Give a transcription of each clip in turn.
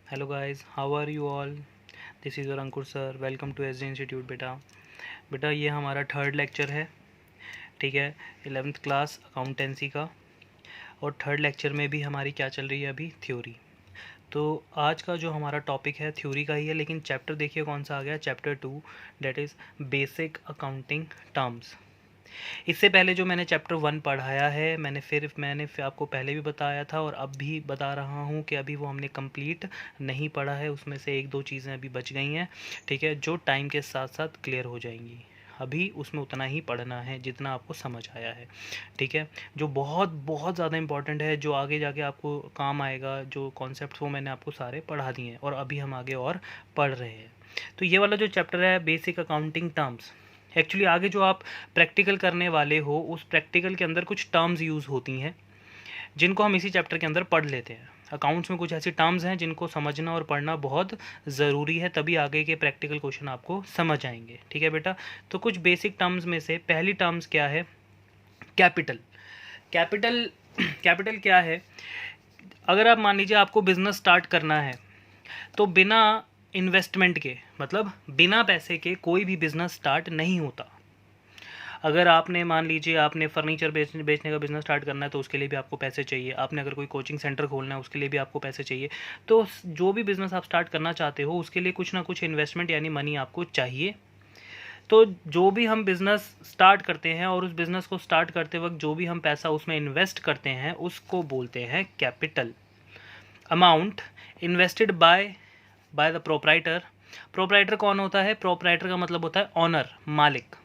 Hello guys, how are you all? This is your Ankur sir. Welcome to S D institute. बेटा ये हमारा third lecture है. ठीक है, 11th क्लास अकाउंटेंसी का. और थर्ड लेक्चर में भी हमारी क्या चल रही है अभी, थ्योरी. तो आज का जो हमारा टॉपिक है थ्योरी का ही है, लेकिन चैप्टर देखिए कौन सा आ गया, chapter 2, that is basic accounting terms. इससे पहले जो मैंने चैप्टर 1 पढ़ाया है, मैंने आपको पहले भी बताया था और अब भी बता रहा हूँ कि अभी वो हमने कंप्लीट नहीं पढ़ा है. उसमें से एक दो चीज़ें अभी बच गई हैं, ठीक है, जो टाइम के साथ साथ क्लियर हो जाएंगी. अभी उसमें उतना ही पढ़ना है जितना आपको समझ आया है, ठीक है. जो बहुत बहुत ज़्यादा इंपॉर्टेंट है, जो आगे जाके आपको काम आएगा, जो कॉन्सेप्ट वो मैंने आपको सारे पढ़ा दिए हैं और अभी हम आगे और पढ़ रहे हैं. तो ये वाला जो चैप्टर है बेसिक अकाउंटिंग टर्म्स, एक्चुअली आगे जो आप प्रैक्टिकल करने वाले हो उस प्रैक्टिकल के अंदर कुछ टर्म्स यूज़ होती हैं जिनको हम इसी चैप्टर के अंदर पढ़ लेते हैं. अकाउंट्स में कुछ ऐसी टर्म्स हैं जिनको समझना और पढ़ना बहुत ज़रूरी है, तभी आगे के प्रैक्टिकल क्वेश्चन आपको समझ आएंगे. ठीक है बेटा. तो कुछ बेसिक टर्म्स में से पहली टर्म्स क्या है, कैपिटल. कैपिटल कैपिटल क्या है? अगर आप मान लीजिए आपको बिज़नेस स्टार्ट करना है तो बिना इन्वेस्टमेंट के, मतलब बिना पैसे के कोई भी बिज़नेस स्टार्ट नहीं होता. अगर आपने मान लीजिए आपने फर्नीचर बेचने का बिज़नेस स्टार्ट करना है तो उसके लिए भी आपको पैसे चाहिए. आपने अगर कोई कोचिंग सेंटर खोलना है उसके लिए भी आपको पैसे चाहिए. तो जो भी बिज़नेस आप स्टार्ट करना चाहते हो उसके लिए कुछ ना कुछ इन्वेस्टमेंट यानी मनी आपको चाहिए. तो जो भी हम बिज़नेस स्टार्ट करते हैं और उस बिज़नेस को स्टार्ट करते वक्त जो भी हम पैसा उसमें इन्वेस्ट करते हैं उसको बोलते हैं capital. Amount invested by the proprietor. Proprietor कौन होता है? प्रोप्राइटर का मतलब होता है ऑनर, मालिक.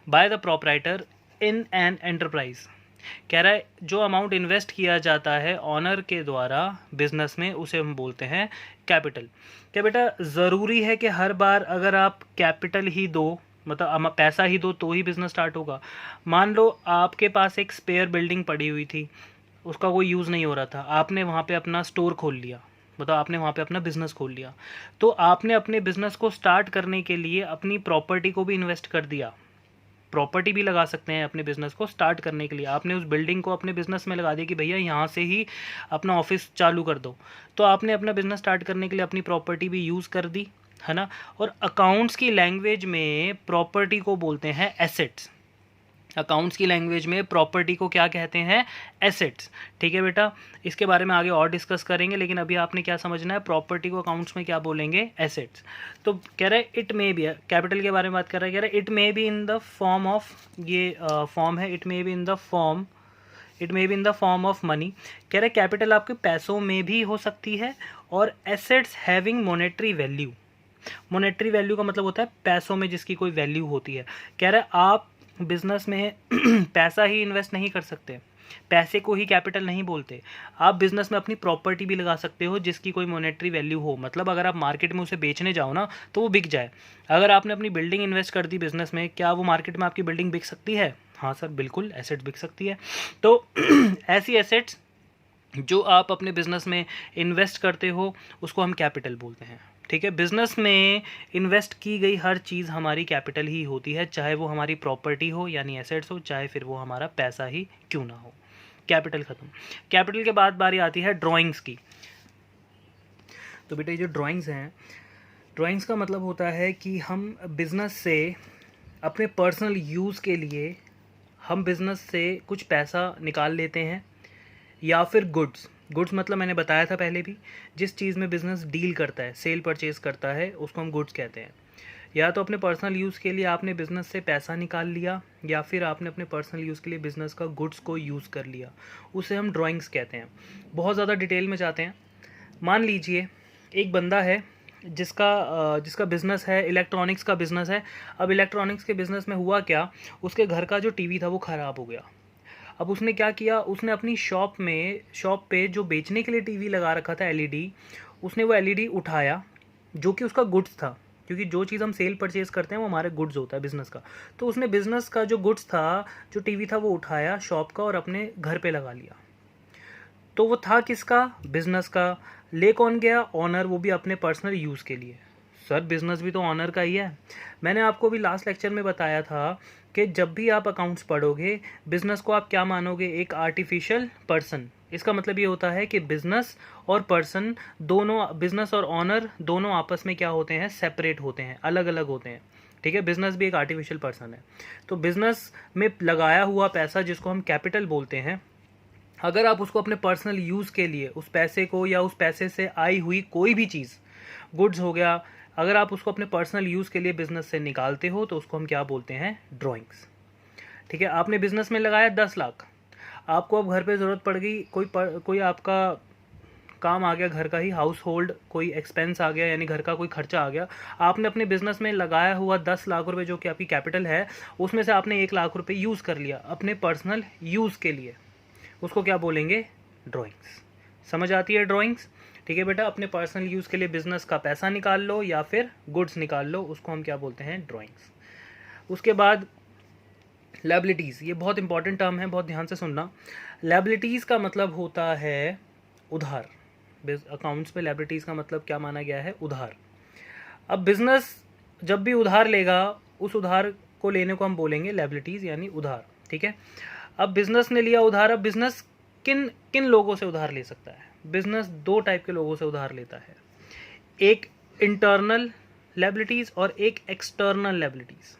By the proprietor in an enterprise. कह रहा है जो अमाउंट इन्वेस्ट किया जाता है ऑनर के द्वारा बिजनेस में उसे हम बोलते हैं कैपिटल. क्या बेटा ज़रूरी है कि हर बार अगर आप कैपिटल ही दो, मतलब पैसा ही दो तो ही बिज़नेस स्टार्ट होगा? मान लो आपके पास एक स्पेयर बिल्डिंग पड़ी हुई थी, उसका कोई यूज़ नहीं हो रहा था, आपने वहाँ पे अपना स्टोर खोल लिया, मतलब आपने वहाँ पे अपना बिज़नेस खोल लिया. तो आपने अपने बिज़नेस को स्टार्ट करने के लिए अपनी प्रॉपर्टी को भी इन्वेस्ट कर दिया. प्रॉपर्टी भी लगा सकते हैं अपने बिज़नेस को स्टार्ट करने के लिए. आपने उस बिल्डिंग को अपने बिज़नेस में लगा दिया कि भैया यहाँ से ही अपना ऑफिस चालू कर दो. तो आपने अपना बिज़नेस स्टार्ट करने के लिए अपनी प्रॉपर्टी भी यूज़ कर दी, है ना. और अकाउंट्स की लैंग्वेज में प्रॉपर्टी को बोलते हैं एसेट्स. अकाउंट्स की लैंग्वेज में प्रॉपर्टी को क्या कहते हैं? एसेट्स. ठीक है बेटा, इसके बारे में आगे और डिस्कस करेंगे, लेकिन अभी आपने क्या समझना है, प्रॉपर्टी को अकाउंट्स में क्या बोलेंगे? एसेट्स. तो कह रहा है इट मे बी, कैपिटल के बारे में बात कर रहा है, कह रहा है it may be in the form of, ये फॉर्म है, it may be in the form of money. कह रहे कैपिटल आपके पैसों में भी हो सकती है और assets having monetary value. Monetary value का मतलब होता है पैसों में जिसकी कोई वैल्यू होती है. कह रहा है आप बिजनेस में पैसा ही इन्वेस्ट नहीं कर सकते, पैसे को ही कैपिटल नहीं बोलते. आप बिजनेस में अपनी प्रॉपर्टी भी लगा सकते हो जिसकी कोई मॉनेटरी वैल्यू हो. मतलब अगर आप मार्केट में उसे बेचने जाओ ना तो वो बिक जाए. अगर आपने अपनी बिल्डिंग इन्वेस्ट कर दी बिजनेस में, क्या वो मार्केट में आपकी बिल्डिंग बिक सकती है? हाँ सर बिल्कुल, एसेट बिक सकती है. तो ऐसी एसेट्स जो आप अपने बिजनेस में इन्वेस्ट करते हो उसको हम कैपिटल बोलते हैं. ठीक है, बिजनेस में इन्वेस्ट की गई हर चीज़ हमारी कैपिटल ही होती है, चाहे वो हमारी प्रॉपर्टी हो यानी एसेट्स हो, चाहे फिर वो हमारा पैसा ही क्यों ना हो. कैपिटल खत्म. कैपिटल के बाद बारी आती है ड्राइंग्स की. तो बेटा ये जो ड्राइंग्स हैं, ड्राइंग्स का मतलब होता है कि हम बिज़नेस से अपने पर्सनल यूज़ के लिए हम बिज़नेस से कुछ पैसा निकाल लेते हैं, या फिर गुड्स. गुड्स मतलब मैंने बताया था पहले भी, जिस चीज़ में बिज़नेस डील करता है, सेल परचेज करता है, उसको हम गुड्स कहते हैं. या तो अपने पर्सनल यूज़ के लिए आपने बिज़नेस से पैसा निकाल लिया, या फिर आपने अपने पर्सनल यूज़ के लिए बिज़नेस का गुड्स को यूज़ कर लिया, उसे हम ड्राइंग्स कहते हैं. बहुत ज़्यादा डिटेल में जाते हैं. मान लीजिए एक बंदा है जिसका बिज़नेस है, इलेक्ट्रॉनिक्स का बिज़नेस है. अब इलेक्ट्रॉनिक्स के बिज़नेस में हुआ क्या, उसके घर का जो टीवी था वो ख़राब हो गया. अब उसने क्या किया, उसने अपनी शॉप पे जो बेचने के लिए टीवी लगा रखा था एलईडी, उसने वो एलईडी उठाया जो कि उसका गुड्स था, क्योंकि जो चीज़ हम सेल परचेज करते हैं वो हमारे गुड्स होता है बिज़नेस का. तो उसने बिज़नेस का जो गुड्स था, जो टीवी था, वो उठाया शॉप का और अपने घर पे लगा लिया. तो वो था किसका? बिज़नेस का. ले कौन गया? ऑनर, वो भी अपने पर्सनल यूज़ के लिए. सर बिज़नेस भी तो ऑनर का ही है. मैंने आपको भी लास्ट लेक्चर में बताया था कि जब भी आप अकाउंट्स पढ़ोगे, बिज़नेस को आप क्या मानोगे? एक आर्टिफिशियल पर्सन, इसका मतलब ये होता है कि बिजनेस और पर्सन दोनों, बिजनेस और ऑनर दोनों आपस में क्या होते हैं, सेपरेट होते हैं, अलग अलग होते हैं। ठीक है, बिजनेस भी एक आर्टिफिशियल पर्सन है। तो बिजनेस में लगाया हुआ पैसा जिसको हम कैपिटल बोलते हैं, अगर आप उसको अपने पर्सनल यूज़ के लिए उस पैसे को या उस पैसे से आई हुई कोई भी चीज़, गुड्स हो गया, अगर आप उसको अपने पर्सनल यूज़ के लिए बिजनेस से निकालते हो तो उसको हम क्या बोलते हैं, ड्राइंग्स। ठीक है, आपने बिजनेस में लगाया 10 लाख, आपको अब घर पे ज़रूरत पड़ गई, कोई आपका काम आ गया, घर का ही हाउस होल्ड कोई एक्सपेंस आ गया, यानी घर का कोई खर्चा आ गया, आपने अपने बिजनेस में लगाया हुआ 10 लाख रुपए जो कि आपकी कैपिटल है, उसमें से आपने 1 लाख रुपए यूज़ कर लिया अपने पर्सनल यूज़ के लिए, उसको क्या बोलेंगे, ड्राइंग्स। समझ आती है ड्राइंग्स? ठीक है बेटा, अपने पर्सनल यूज़ के लिए बिजनेस का पैसा निकाल लो या फिर गुड्स निकाल लो, उसको हम क्या बोलते हैं, ड्राइंग्स। उसके बाद लायबिलिटीज़, ये बहुत इंपॉर्टेंट टर्म है, बहुत ध्यान से सुनना। लायबिलिटीज़ का मतलब होता है उधार। अकाउंट्स में लायबिलिटीज़ का मतलब क्या माना गया है, उधार। अब बिजनेस जब भी उधार लेगा, उस उधार को लेने को हम बोलेंगे लायबिलिटीज़, यानी उधार। ठीक है, अब बिजनेस ने लिया उधार, अब बिजनेस किन किन लोगों से उधार ले सकता है? बिजनेस 2 टाइप के लोगों से उधार लेता है, एक इंटरनल लायबिलिटीज़ और एक एक्सटर्नल लायबिलिटीज़।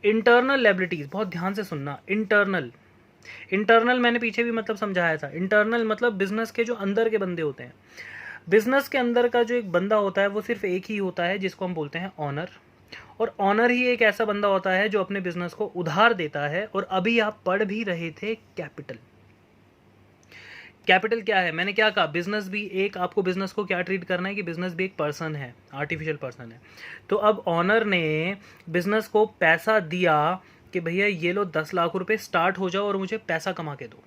इंटरनल लायबिलिटीज़, बहुत ध्यान से सुनना, इंटरनल मैंने पीछे भी मतलब समझाया था। इंटरनल मतलब बिजनेस के जो अंदर के बंदे होते हैं, बिजनेस के अंदर का जो एक बंदा होता है वो सिर्फ एक ही होता है जिसको हम बोलते हैं ऑनर, और ऑनर ही एक ऐसा बंदा होता है जो अपने बिजनेस को उधार देता है। और अभी आप पढ़ भी रहे थे कैपिटल। कैपिटल क्या है, मैंने क्या कहा, बिजनेस भी एक, आपको बिजनेस को क्या ट्रीट करना है कि बिजनेस भी एक पर्सन है, आर्टिफिशियल पर्सन है। तो अब ऑनर ने बिजनेस को पैसा दिया कि भैया ये लो 10 लाख रुपए, स्टार्ट हो जाओ और मुझे पैसा कमा के दो।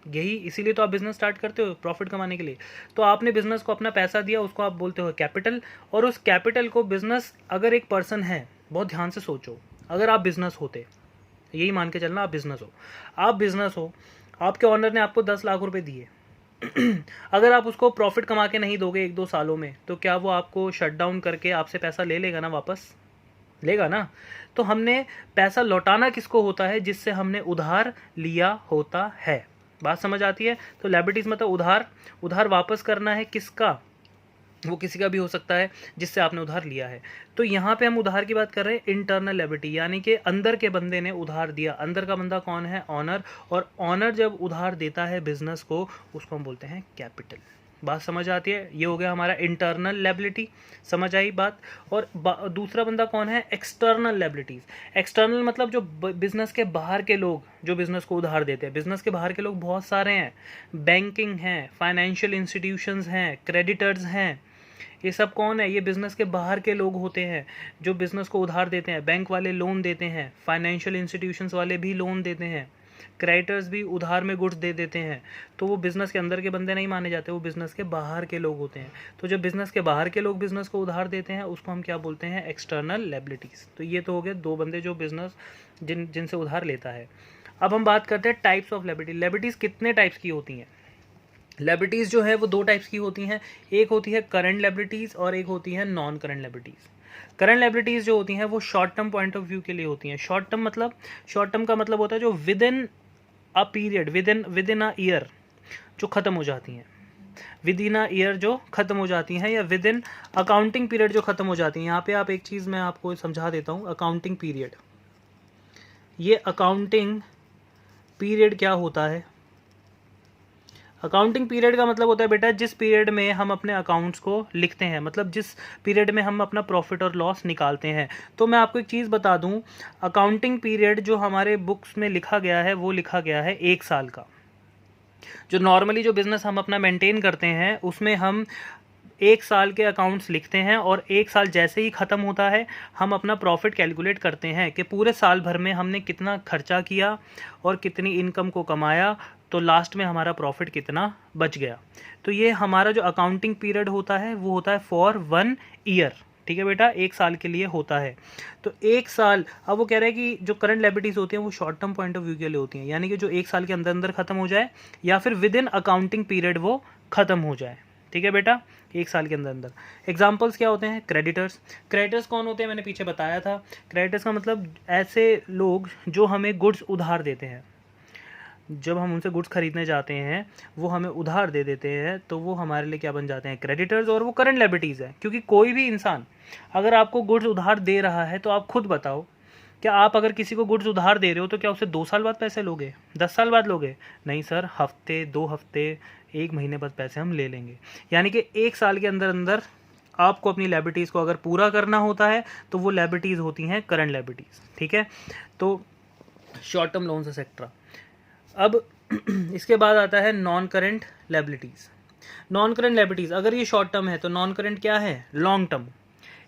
यही इसीलिए तो आप बिजनेस स्टार्ट करते हो, प्रॉफिट कमाने के लिए। तो आपने बिजनेस को अपना पैसा दिया, उसको आप बोलते हो कैपिटल। और उस कैपिटल को बिजनेस अगर एक पर्सन है, बहुत ध्यान से सोचो, अगर आप बिजनेस होते, यही मान के चलना आप बिजनेस हो, आप बिजनेस हो, आपके ऑनर ने आपको 10 लाख रुपए दिए अगर आप उसको प्रॉफिट कमा के नहीं दोगे 1-2 सालों में, तो क्या वो आपको शट डाउन करके आपसे पैसा ले लेगा ना, वापस लेगा ना। तो हमने पैसा लौटाना किसको होता है, जिससे हमने उधार लिया होता है। बात समझ आती है? तो लायबिलिटीज मतलब उधार, उधार वापस करना है किसका, वो किसी का भी हो सकता है जिससे आपने उधार लिया है। तो यहाँ पे हम उधार की बात कर रहे हैं इंटरनल लायबिलिटी, यानी कि अंदर के बंदे ने उधार दिया। अंदर का बंदा कौन है, ऑनर। और ऑनर जब उधार देता है बिजनेस को, उसको हम बोलते हैं कैपिटल। बात समझ आती है? ये हो गया हमारा इंटरनल लायबिलिटी, समझ आई बात। और दूसरा बंदा कौन है, एक्सटर्नल लायबिलिटीज। एक्सटर्नल मतलब जो बिजनेस के बाहर के लोग जो बिजनेस को उधार देते हैं। बिजनेस के बाहर के लोग बहुत सारे हैं, बैंकिंग हैं, फाइनेंशियल इंस्टीट्यूशंस हैं, क्रेडिटर्स हैं। ये सब कौन है, ये बिजनेस के बाहर के लोग होते हैं जो बिजनेस को उधार देते हैं। बैंक वाले लोन देते हैं, फाइनेंशियल इंस्टीट्यूशंस वाले भी लोन देते हैं, क्रेडिटर्स भी उधार में गुड्स दे देते हैं। तो वो बिजनेस के अंदर के बंदे नहीं माने जाते, वो बिजनेस के बाहर के लोग होते हैं। तो जब बिजनेस के बाहर के लोग बिजनेस को उधार देते हैं, उसको हम क्या बोलते हैं, एक्सटर्नल लायबिलिटीज। तो ये तो हो गए 2 बंदे जो बिजनेस जिनसे उधार लेता है। अब हम बात करते हैं टाइप्स ऑफ लायबिलिटी। लायबिलिटीज कितने टाइप्स की होती हैं? लायबिलिटीज़ जो है वो 2 टाइप्स की होती हैं, एक होती है करंट लायबिलिटीज़ और एक होती है non current liabilities. Current liabilities जो होती हैं वो short term point of view के लिए होती हैं। शॉर्ट टर्म का मतलब होता है जो with in a period, with in a year जो ख़त्म हो जाती हैं, विद इन अ ईयर जो ख़त्म हो जाती हैं, या विद इन अकाउंटिंग पीरियड जो ख़त्म हो जाती हैं। यहाँ पे आप एक चीज़ मैं आपको समझा देता हूँ, अकाउंटिंग पीरियड। ये अकाउंटिंग पीरियड क्या होता है? अकाउंटिंग पीरियड का मतलब होता है बेटा जिस पीरियड में हम अपने अकाउंट्स को लिखते हैं, मतलब जिस पीरियड में हम अपना प्रॉफिट और लॉस निकालते हैं। तो मैं आपको एक चीज़ बता दूं, अकाउंटिंग पीरियड जो हमारे बुक्स में लिखा गया है वो लिखा गया है 1 साल का। जो नॉर्मली जो बिज़नेस हम अपना मेंटेन करते हैं उसमें हम 1 साल के अकाउंट्स लिखते हैं, और 1 साल जैसे ही ख़त्म होता है हम अपना प्रॉफिट कैलकुलेट करते हैं कि पूरे साल भर में हमने कितना खर्चा किया और कितनी इनकम को कमाया, तो लास्ट में हमारा प्रॉफिट कितना बच गया। तो ये हमारा जो अकाउंटिंग पीरियड होता है वो होता है फॉर 1 ईयर। ठीक है बेटा, 1 साल के लिए होता है। तो 1 साल, अब वो कह रहे हैं कि जो करंट लायबिलिटीज़ होती हैं वो short term point of view के लिए होती हैं, यानी कि जो 1 साल के अंदर अंदर ख़त्म हो जाए या फिर विद इन अकाउंटिंग पीरियड वो ख़त्म हो जाए। ठीक है बेटा, 1 साल के अंदर अंदर। एग्जाम्पल्स क्या होते हैं? क्रेडिटर्स। क्रेडिटर्स कौन होते हैं, मैंने पीछे बताया था। क्रेडिटर्स का मतलब ऐसे लोग जो हमें गुड्स उधार देते हैं। जब हम उनसे गुड्स खरीदने जाते हैं वो हमें उधार दे देते हैं, तो वो हमारे लिए क्या बन जाते हैं, क्रेडिटर्स, और वो करंट लायबिलिटीज़ है। क्योंकि कोई भी इंसान अगर आपको गुड्स उधार दे रहा है तो आप खुद बताओ, क्या आप अगर किसी को गुड्स उधार दे रहे हो तो क्या उससे 2 साल बाद पैसे लोगे, 10 साल बाद लोगे? नहीं सर, हफ्ते, 2 हफ्ते, 1 महीने बाद पैसे हम ले लेंगे। यानी कि 1 साल के अंदर अंदर आपको अपनी लायबिलिटीज़ को अगर पूरा करना होता है तो वो लायबिलिटीज़ होती हैं करंट लायबिलिटीज़। ठीक है, तो शॉर्ट टर्म लोन्स एक्सेट्रा। अब इसके बाद आता है non current liabilities. Non current liabilities अगर ये शॉर्ट टर्म है तो नॉन करंट क्या है, लॉन्ग टर्म।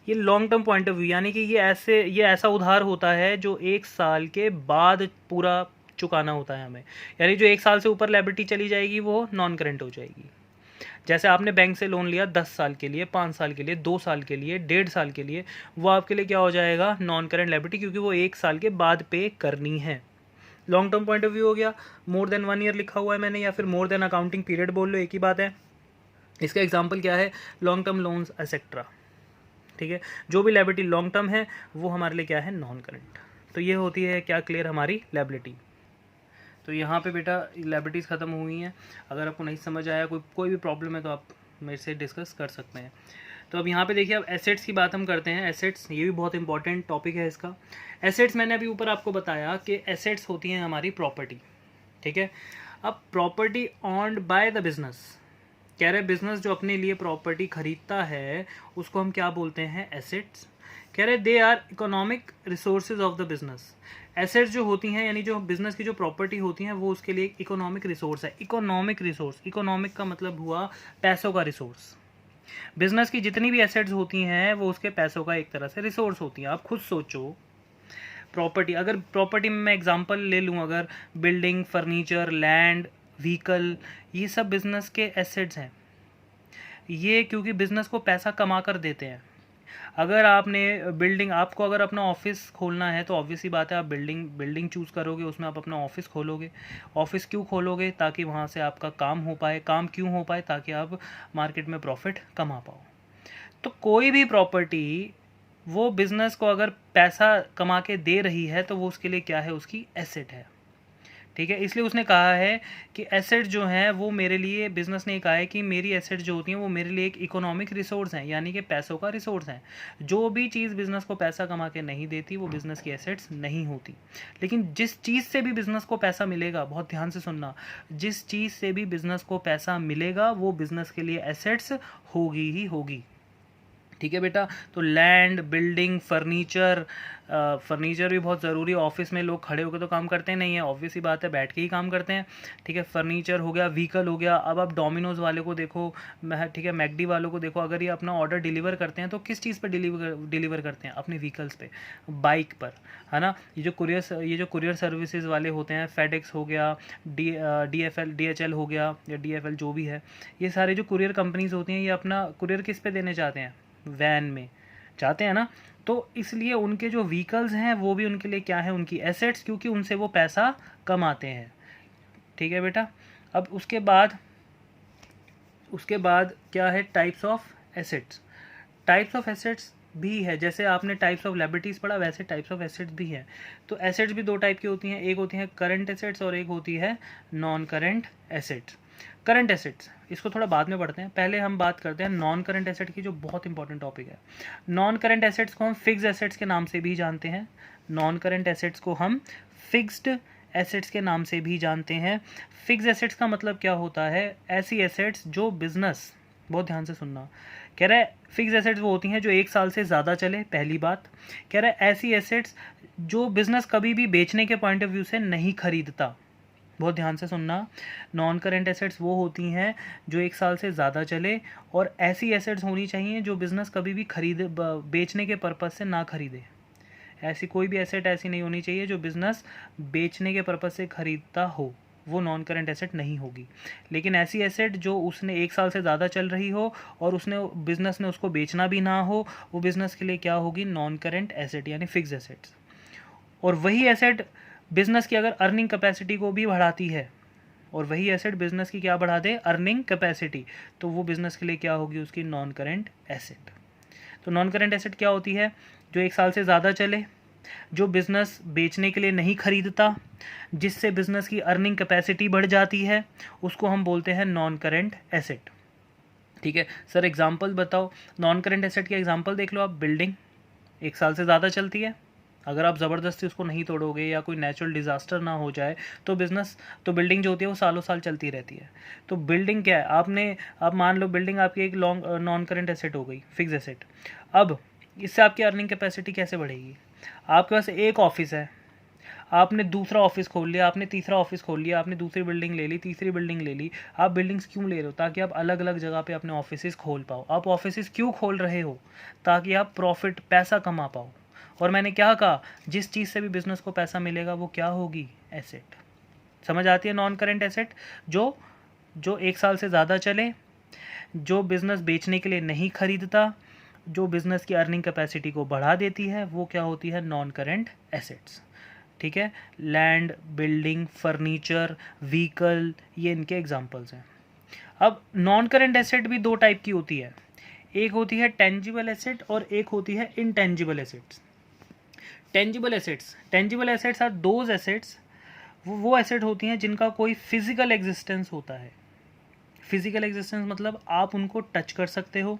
ये long term point of view, यानी कि ये ऐसा उधार होता है जो 1 साल के बाद पूरा चुकाना होता है हमें। यानी जो 1 साल से ऊपर लायबिलिटी चली जाएगी वो नॉन करंट हो जाएगी। जैसे आपने बैंक से लोन लिया 10 साल के लिए, 5 साल के लिए, 2 साल के लिए, 1.5 साल के लिए, वो आपके लिए क्या हो जाएगा, नॉन करंट लायबिलिटी, क्योंकि वो 1 साल के बाद पे करनी है। Long term point of view हो गया। मोर देन 1 ईयर लिखा हुआ है मैंने, या फिर मोर देन अकाउंटिंग पीरियड बोल लो, एक ही बात है। इसका एग्जाम्पल क्या है, लॉन्ग टर्म लोन्स एक्सेट्रा। ठीक है, जो भी लायबिलिटी लॉन्ग टर्म है वो हमारे लिए क्या है, नॉन करंट। तो ये होती है क्या, क्लियर, हमारी लायबिलिटी। तो यहाँ पे बेटा लायबिलिटीज़ ख़त्म हुई हैं। अगर आपको नहीं समझ आया, कोई भी प्रॉब्लम है तो आप मेरे से डिस्कस कर सकते हैं। तो अब यहाँ पे देखिए, अब एसेट्स की बात हम करते हैं। एसेट्स, ये भी बहुत इंपॉर्टेंट टॉपिक है इसका। एसेट्स मैंने अभी ऊपर आपको बताया कि एसेट्स होती हैं हमारी प्रॉपर्टी। ठीक है, अब property owned by the business, कह रहे बिजनेस जो अपने लिए प्रॉपर्टी खरीदता है उसको हम क्या बोलते हैं, एसेट्स। कह रहे they are economic resources of the business. Assets जो होती हैं, यानी जो बिजनेस की जो प्रॉपर्टी होती हैं, वो उसके लिए इकोनॉमिक रिसोर्स है। इकोनॉमिक रिसोर्स, इकोनॉमिक का मतलब हुआ पैसों का रिसोर्स। बिजनेस की जितनी भी एसेट्स होती हैं वो उसके पैसों का एक तरह से रिसोर्स होती हैं। आप खुद सोचो, प्रॉपर्टी, अगर प्रॉपर्टी में मैं एग्जांपल ले लूँ, अगर बिल्डिंग, फर्नीचर, लैंड, व्हीकल, ये सब बिजनेस के एसेट्स हैं। ये क्योंकि बिजनेस को पैसा कमा कर देते हैं। अगर आपने बिल्डिंग, आपको अगर अपना ऑफिस खोलना है तो ऑब्वियस सी बात है आप बिल्डिंग चूज़ करोगे, उसमें आप अपना ऑफिस खोलोगे। ऑफिस क्यों खोलोगे, ताकि वहाँ से आपका काम हो पाए। काम क्यों हो पाए, ताकि आप मार्केट में प्रॉफिट कमा पाओ। तो कोई भी प्रॉपर्टी वो बिज़नेस को अगर पैसा कमा के दे रही है तो वो उसके लिए क्या है, उसकी एसेट है। ठीक है, इसलिए उसने कहा है कि एसेट जो हैं वो मेरे लिए, बिजनेस ने कहा है कि मेरी एसेट जो होती हैं वो मेरे लिए एक इकोनॉमिक रिसोर्स हैं, यानी कि पैसों का रिसोर्स हैं। जो भी चीज़ बिज़नेस को पैसा कमा के नहीं देती वो बिज़नेस की एसेट्स नहीं होती। लेकिन जिस चीज़ से भी बिज़नेस को पैसा मिलेगा, बहुत ध्यान से सुनना, जिस चीज़ से भी बिज़नेस को पैसा मिलेगा वो बिज़नेस के लिए एसेट्स होगी ही होगी। ठीक है बेटा, तो लैंड, बिल्डिंग, फर्नीचर, फर्नीचर भी बहुत ज़रूरी है। ऑफिस में लोग खड़े होकर तो काम करते नहीं है, ऑब्वियस ही बात है, बैठ के ही काम करते हैं। ठीक है, फर्नीचर हो गया, व्हीकल हो गया। अब आप डोमिनोज़ वाले को देखो, ठीक है, मैकडी वालों को देखो, अगर ये अपना ऑर्डर डिलीवर करते हैं तो किस चीज़ पर डिलीवर करते हैं, अपने व्हीकल्स पे, बाइक पर, है ना। ये जो कुरियर सर्विसेज वाले होते हैं, फेडेक्स हो गया, DHL हो गया, या DFL जो भी है, ये सारे जो कुरियर कंपनीज होती हैं ये अपना कुरियर किस पे देने चाहते हैं, वैन में चाहते हैं ना। तो इसलिए उनके जो व्हीकल्स हैं वो भी उनके लिए क्या है, उनकी एसेट्स, क्योंकि उनसे वो पैसा कमाते हैं। ठीक है बेटा, अब उसके बाद क्या है, types of assets. Types of assets भी है, जैसे आपने टाइप्स ऑफ लायबिलिटीज़ पढ़ा वैसे टाइप्स ऑफ एसेट्स भी हैं। तो एसेट्स भी 2 टाइप की होती हैं, एक होती है करंट एसेट्स और एक होती है non current assets. Current assets इसको थोड़ा बाद में पढ़ते हैं, पहले हम बात करते हैं नॉन करंट एसेट की, जो बहुत इंपॉर्टेंट टॉपिक है। नॉन करंट एसेट्स को हम फिक्स्ड एसेट्स के नाम से भी जानते हैं। नॉन करंट एसेट्स को हम फिक्स्ड एसेट्स के नाम से भी जानते हैं। फिक्स्ड एसेट्स का मतलब क्या होता है, ऐसी एसेट्स जो बिजनेस, बहुत ध्यान से सुनना, कह रहा है फिक्स्ड एसेट्स वो होती हैं जो 1 साल से ज़्यादा चले, पहली बात। कह रहा है ऐसी एसेट्स जो बिजनेस कभी भी बेचने के पॉइंट ऑफ व्यू से नहीं खरीदता। बहुत ध्यान से सुनना, नॉन करंट एसेट्स वो होती हैं जो 1 साल से ज़्यादा चले, और ऐसी एसेट्स होनी चाहिए जो बिज़नेस कभी भी बेचने के पर्पज़ से ना खरीदे। ऐसी कोई भी एसेट ऐसी नहीं होनी चाहिए जो बिज़नेस बेचने के पर्पज़ से खरीदता हो, वो नॉन करंट एसेट नहीं होगी। लेकिन ऐसी एसेट जो उसने 1 साल से ज़्यादा चल रही हो और बिज़नेस ने उसको बेचना भी ना हो, वो बिज़नेस के लिए क्या होगी, नॉन करंट एसेट, यानी फिक्स एसेट्स। और वही एसेट बिज़नेस की अगर अर्निंग कैपेसिटी को भी बढ़ाती है, और वही एसेट बिज़नेस की क्या बढ़ा दे, अर्निंग कैपेसिटी, तो वो बिज़नेस के लिए क्या होगी, उसकी नॉन करंट एसेट। तो नॉन करंट एसेट क्या होती है, जो 1 साल से ज़्यादा चले, जो बिज़नेस बेचने के लिए नहीं खरीदता, जिससे बिज़नेस की अर्निंग कैपेसिटी बढ़ जाती है, उसको हम बोलते हैं नॉन करेंट एसेट। ठीक है सर, एग्जांपल बताओ। नॉन करेंट एसेट के एग्जांपल देख लो आप। बिल्डिंग 1 साल से ज़्यादा चलती है, अगर आप ज़बरदस्ती उसको नहीं तोड़ोगे या कोई नेचुरल डिज़ास्टर ना हो जाए तो बिल्डिंग जो होती है वो सालों साल चलती रहती है। तो बिल्डिंग क्या है, आप मान लो बिल्डिंग आपकी एक लॉन्ग नॉन करेंट एसेट हो गई, फिक्स एसेट। अब इससे आपकी अर्निंग कैपेसिटी कैसे बढ़ेगी? आपके पास एक ऑफिस है, आपने दूसरा ऑफिस खोल लिया, आपने तीसरा ऑफिस खोल लिया, आपने दूसरी बिल्डिंग ले ली, तीसरी बिल्डिंग ले ली। आप बिल्डिंग्स क्यों ले रहे हो? ताकि आप अलग अलग जगह पे अपने ऑफिसेज खोल पाओ। आप ऑफिसेज क्यों खोल रहे हो? ताकि आप प्रॉफिट, पैसा कमा पाओ। और मैंने क्या कहा, जिस चीज़ से भी बिजनेस को पैसा मिलेगा वो क्या होगी? एसेट। समझ आती है? नॉन करेंट एसेट जो जो 1 साल से ज़्यादा चले, जो बिज़नेस बेचने के लिए नहीं खरीदता, जो बिज़नेस की अर्निंग कैपेसिटी को बढ़ा देती है, वो क्या होती है? Non current assets. ठीक है, लैंड, बिल्डिंग, फर्नीचर, व्हीकल, ये इनके एग्जांपल्स हैं। अब नॉन करेंट एसेट भी 2 टाइप की होती है, एक होती है टेंजिबल एसेट और एक होती है intangible assets. Tangible assets are those assets, वो एसेट होती हैं जिनका कोई फिजिकल एग्जिस्टेंस होता है। फिजिकल एग्जिस्टेंस मतलब आप उनको टच कर सकते हो,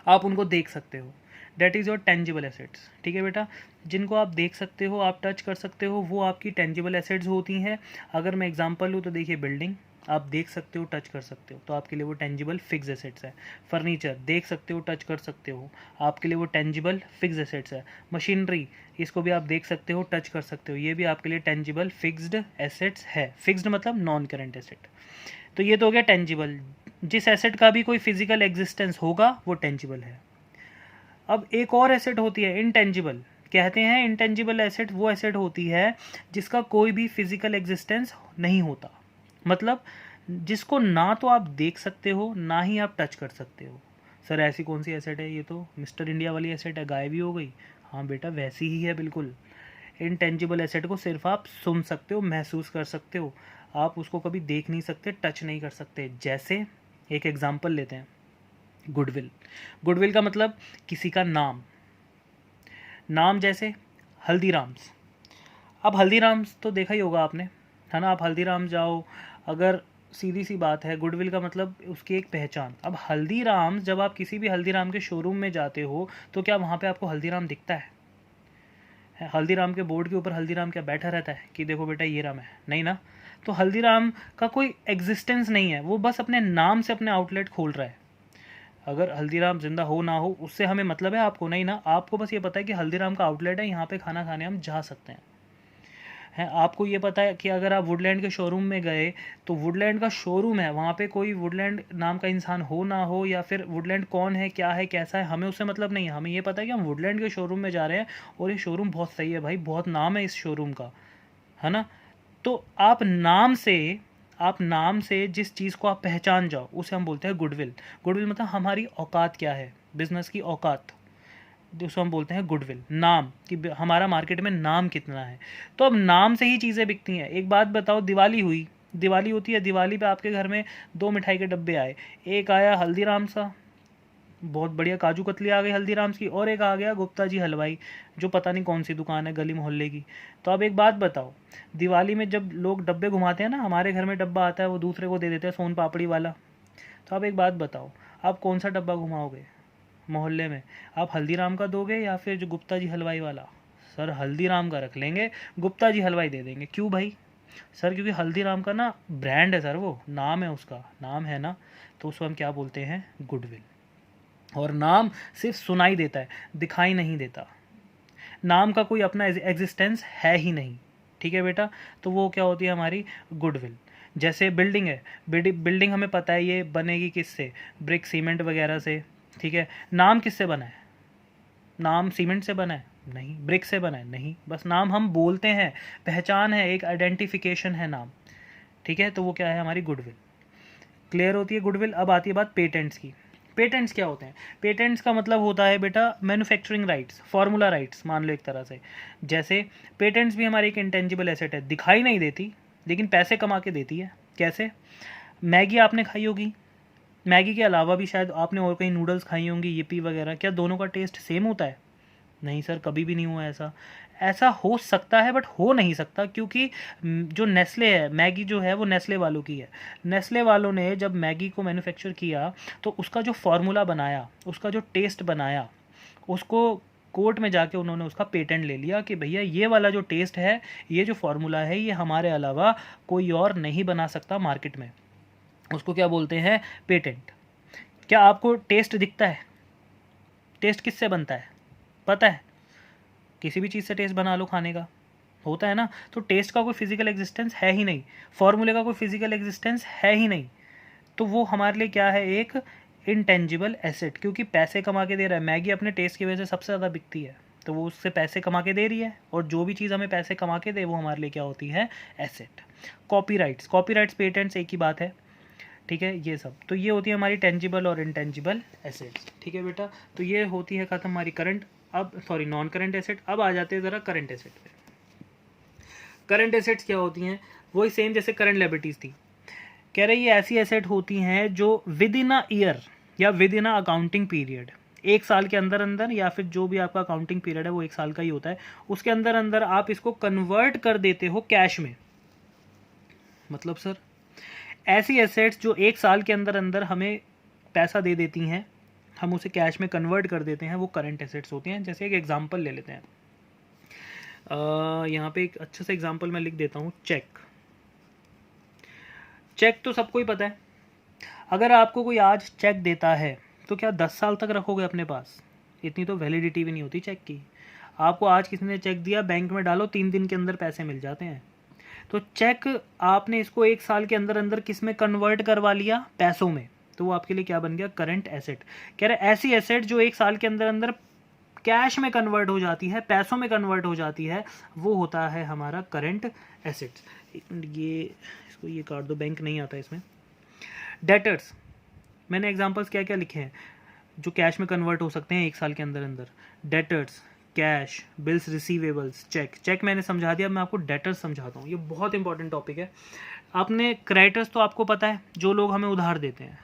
आप उनको देख सकते हो। That is your tangible assets. ठीक है बेटा, जिनको आप देख सकते हो, आप टच कर सकते हो, वो आपकी टेंजिबल एसेट्स होती हैं। अगर मैं एग्जांपल लूँ तो देखिए, बिल्डिंग आप देख सकते हो, टच कर सकते हो, तो आपके लिए वो टेंजिबल फिक्स एसेट्स है। फर्नीचर देख सकते हो, टच कर सकते हो, आपके लिए वो टेंजिबल फिक्स एसेट्स है। मशीनरी, इसको भी आप देख सकते हो, टच कर सकते हो, ये भी आपके लिए टेंजिबल फिक्स्ड एसेट्स है। फिक्स्ड मतलब नॉन करेंट एसेट। तो ये तो हो गया टेंजिबल। जिस एसेट का भी कोई फिजिकल एग्जिस्टेंस होगा वो टेंजिबल है। अब एक और एसेट होती है इनटेंजिबल। कहते हैं इनटेंजिबल एसेट वो एसेट होती है जिसका कोई भी फिजिकल एग्जिस्टेंस नहीं होता, मतलब जिसको ना तो आप देख सकते हो ना ही आप टच कर सकते हो। सर ऐसी कौन सी एसेट है? ये तो मिस्टर इंडिया वाली एसेट है, गायब ही हो गई। हाँ बेटा, वैसी ही है बिल्कुल। इनटेंजिबल एसेट को सिर्फ आप सुन सकते हो, महसूस कर सकते हो, आप उसको कभी देख नहीं सकते, टच नहीं कर सकते। जैसे एक एग्जांपल लेते हैं, गुडविल। गुडविल का मतलब किसी का नाम। नाम जैसे हल्दीराम्स। अब हल्दीराम्स तो देखा ही होगा आपने, है ना? आप हल्दीराम जाओ, अगर सीधी सी बात है, गुडविल का मतलब उसकी एक पहचान। अब हल्दीराम्स, जब आप किसी भी हल्दीराम के शोरूम में जाते हो तो क्या वहाँ पे आपको हल्दीराम दिखता है? हल्दीराम के बोर्ड के ऊपर हल्दीराम क्या बैठा रहता है कि देखो बेटा ये राम है? नहीं ना। तो हल्दीराम का कोई एग्जिस्टेंस नहीं है, वो बस अपने नाम से अपने आउटलेट खोल रहा है। अगर हल्दीराम जिंदा हो ना हो उससे हमें मतलब है आपको नहीं ना, आपको बस ये पता है कि हल्दीराम का आउटलेट है, यहाँ पे खाना खाने हम जा सकते हैं। आपको ये पता है कि अगर आप वुडलैंड के शोरूम में गए तो वुडलैंड का शोरूम है, वहाँ पे कोई वुडलैंड नाम का इंसान हो ना हो, या फिर वुडलैंड कौन है, क्या है, कैसा है, हमें उससे मतलब नहीं है। हमें ये पता है कि हम वुडलैंड के शोरूम में जा रहे हैं और ये शोरूम बहुत सही है भाई, बहुत नाम है इस शोरूम का, है ना? तो आप नाम से जिस चीज़ को आप पहचान जाओ उसे हम बोलते हैं गुडविल। गुडविल मतलब हमारी औकात क्या है, बिजनेस की औकात, जिसको हम बोलते हैं गुडविल। नाम कि हमारा मार्केट में नाम कितना है। तो अब नाम से ही चीज़ें बिकती हैं। एक बात बताओ, दिवाली होती है, दिवाली पे आपके घर में 2 मिठाई के डब्बे आए, एक आया हल्दीराम सा, बहुत बढ़िया काजू कतली आ गई हल्दीराम्स की, और एक आ गया गुप्ता जी हलवाई, जो पता नहीं कौन सी दुकान है गली मोहल्ले की। तो अब एक बात बताओ, दिवाली में जब लोग डब्बे घुमाते हैं ना, हमारे घर में डब्बा आता है वो दूसरे को दे देते हैं, सोन पापड़ी वाला। तो अब एक बात बताओ, आप कौन सा डब्बा घुमाओगे मोहल्ले में? आप हल्दीराम का दोगे या फिर जो गुप्ता जी हलवाई वाला? सर हल्दीराम का रख लेंगे, गुप्ता जी हलवाई दे देंगे। क्यों भाई? सर क्योंकि हल्दीराम का ना ब्रांड है सर, वो नाम है, उसका नाम है ना, तो उसको हम क्या बोलते हैं? गुडविल। और नाम सिर्फ सुनाई देता है, दिखाई नहीं देता। नाम का कोई अपना एग्जिस्टेंस है ही नहीं। ठीक है बेटा, तो वो क्या होती है हमारी? गुडविल। जैसे बिल्डिंग है, बिल्डिंग हमें पता है ये बनेगी किससे? ब्रिक, सीमेंट वगैरह से। ठीक है, नाम किससे बना है? नाम सीमेंट से बना है? नहीं। ब्रिक से बना है? नहीं। बस नाम हम बोलते हैं, पहचान है, एक आइडेंटिफिकेशन है नाम। ठीक है, तो वो क्या है? हमारी गुडविल। क्लियर होती है गुडविल। अब आती है बात पेटेंट्स की। पेटेंट्स क्या होते हैं? पेटेंट्स का मतलब होता है बेटा मैन्युफैक्चरिंग राइट्स, फार्मूला राइट्स, मान लो एक तरह से। जैसे पेटेंट्स भी हमारी एक इंटेंजिबल एसेट है, दिखाई नहीं देती लेकिन पैसे कमा के देती है। कैसे? मैगी आपने खाई होगी, मैगी के अलावा भी शायद आपने और कहीं नूडल्स खाई होंगी, yippee वगैरह, क्या दोनों का टेस्ट सेम होता है? नहीं सर, कभी भी नहीं हुआ ऐसा। ऐसा हो सकता है बट हो नहीं सकता, क्योंकि जो नेस्ले है, मैगी जो है वो नेस्ले वालों की है। नेस्ले वालों ने जब मैगी को मैन्युफैक्चर किया तो उसका जो फार्मूला बनाया, उसका जो टेस्ट बनाया, उसको कोर्ट में जाके उन्होंने उसका पेटेंट ले लिया कि भैया ये वाला जो टेस्ट है, ये जो फार्मूला है, ये हमारे अलावा कोई और नहीं बना सकता मार्केट में। उसको क्या बोलते हैं? पेटेंट। क्या आपको टेस्ट दिखता है? टेस्ट किससे बनता है पता है? किसी भी चीज़ से टेस्ट बना लो, खाने का होता है ना। तो टेस्ट का कोई फिजिकल एग्जिस्टेंस है ही नहीं, फार्मूले का कोई फिजिकल एग्जिस्टेंस है ही नहीं। तो वो हमारे लिए क्या है? एक इनटेंजिबल एसेट, क्योंकि पैसे कमा के दे रहा है। मैगी अपने टेस्ट की वजह से सबसे ज़्यादा बिकती है, तो वो उससे पैसे कमा के दे रही है, और जो भी चीज़ हमें पैसे कमा के दे वो हमारे लिए क्या होती है? एसेट। कॉपीराइट्स पेटेंट्स एक ही बात है, ठीक है। ये सब तो ये होती है हमारी टेंजिबल और इनटेंजिबल एसेट्स, ठीक है बेटा। तो ये होती है खत्म हमारी नॉन करंट एसेट। अब आ जाते हैं ज़रा करंट एसेट पे। करंट एसेट्स क्या होती हैं? वही सेम जैसे करंट लायबिलिटीज़ थी। कह रहे ये ऐसी एसेट होती हैं जो विद इन अ ईयर या with in a accounting period, एक साल के अंदर अंदर, या फिर जो भी आपका अकाउंटिंग पीरियड है वो एक साल का ही होता है, उसके अंदर अंदर आप इसको कन्वर्ट कर देते हो कैश में। मतलब सर, ऐसी एसेट्स जो एक साल के अंदर अंदर हमें पैसा दे देती हैं, हम उसे कैश में कन्वर्ट कर देते हैं, वो करंट एसेट्स होती हैं। जैसे एक एग्जांपल ले लेते हैं, यहाँ पे एक अच्छा सा एग्जांपल मैं लिख देता हूँ। चेक तो सबको ही पता है। अगर आपको कोई आज चेक देता है तो क्या 10 साल तक रखोगे अपने पास? इतनी तो वैलिडिटी भी नहीं होती चेक की। आपको आज किसी ने चेक दिया, बैंक में डालो, 3 दिन के अंदर पैसे मिल जाते हैं। तो चेक आपने इसको एक साल के अंदर अंदर किस में कन्वर्ट करवा लिया? पैसों में। तो वो आपके लिए क्या बन गया? Current asset. कह रहे ऐसी एसेट जो एक साल के अंदर अंदर कैश में कन्वर्ट हो जाती है, पैसों में कन्वर्ट हो जाती है, वो होता है हमारा करंट एसेट्स। ये इसको ये काट दो, बैंक नहीं आता इसमें। डेटर्स, मैंने एग्जांपल्स क्या क्या लिखे हैं जो कैश में कन्वर्ट हो सकते हैं एक साल के अंदर अंदर? Debtors, cash, bills receivables, cheque मैंने समझा दिया। मैं आपको डेटर्स समझाता हूँ, ये बहुत इंपॉर्टेंट टॉपिक है। आपने क्रेडिटर्स तो आपको पता है, जो लोग हमें उधार देते हैं।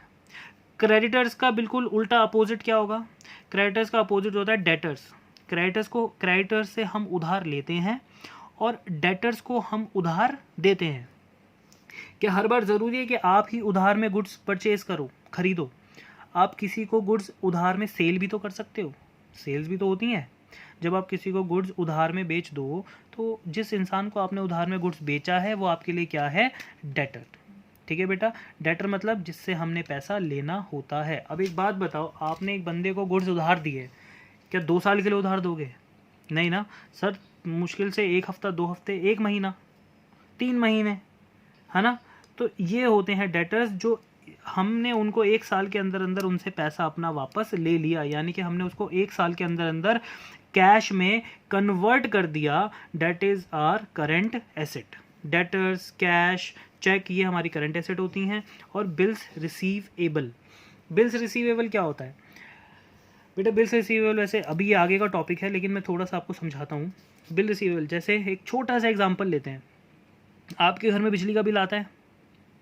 क्रेडिटर्स का बिल्कुल उल्टा अपोजिट क्या होगा? क्रेडिटर्स का अपोजिट होता है डेटर्स। क्रेडिटर्स से हम उधार लेते हैं और डेटर्स को हम उधार देते हैं। क्या हर बार ज़रूरी है कि आप ही उधार में गुड्स परचेज खरीदो? आप किसी को गुड्स उधार में सेल भी तो कर सकते हो, सेल्स भी तो होती हैं। जब आप किसी को गुड्स उधार में बेच दो, तो जिस इंसान को आपने उधार में गुड्स बेचा है वो आपके लिए क्या है? डेटर, ठीक है बेटा। डेटर मतलब जिससे हमने पैसा लेना होता है। अब एक बात बताओ, आपने एक बंदे को गुड्स उधार दिए, क्या 2 साल के लिए उधार दोगे? नहीं ना सर, मुश्किल से 1 हफ्ता, 2 हफ्ते, 1 महीना, 3 महीने, है ना। तो ये होते हैं डेटर्स, जो हमने उनको 1 साल के अंदर अंदर उनसे पैसा अपना वापस ले लिया, यानी कि हमने उसको 1 साल के अंदर अंदर कैश में कन्वर्ट कर दिया। Debt is are current asset. Debtors, cash, cheque, ये हमारी करंट एसेट होती हैं। और बिल्स रिसीवेबल, बिल्स रिसीवेबल क्या होता है बेटा? बिल्स रिसीवेबल वैसे अभी ये आगे का टॉपिक है, लेकिन मैं थोड़ा सा आपको समझाता हूँ। बिल रिसीवेबल, जैसे एक छोटा सा एग्जांपल लेते हैं। आपके घर में बिजली का बिल आता है,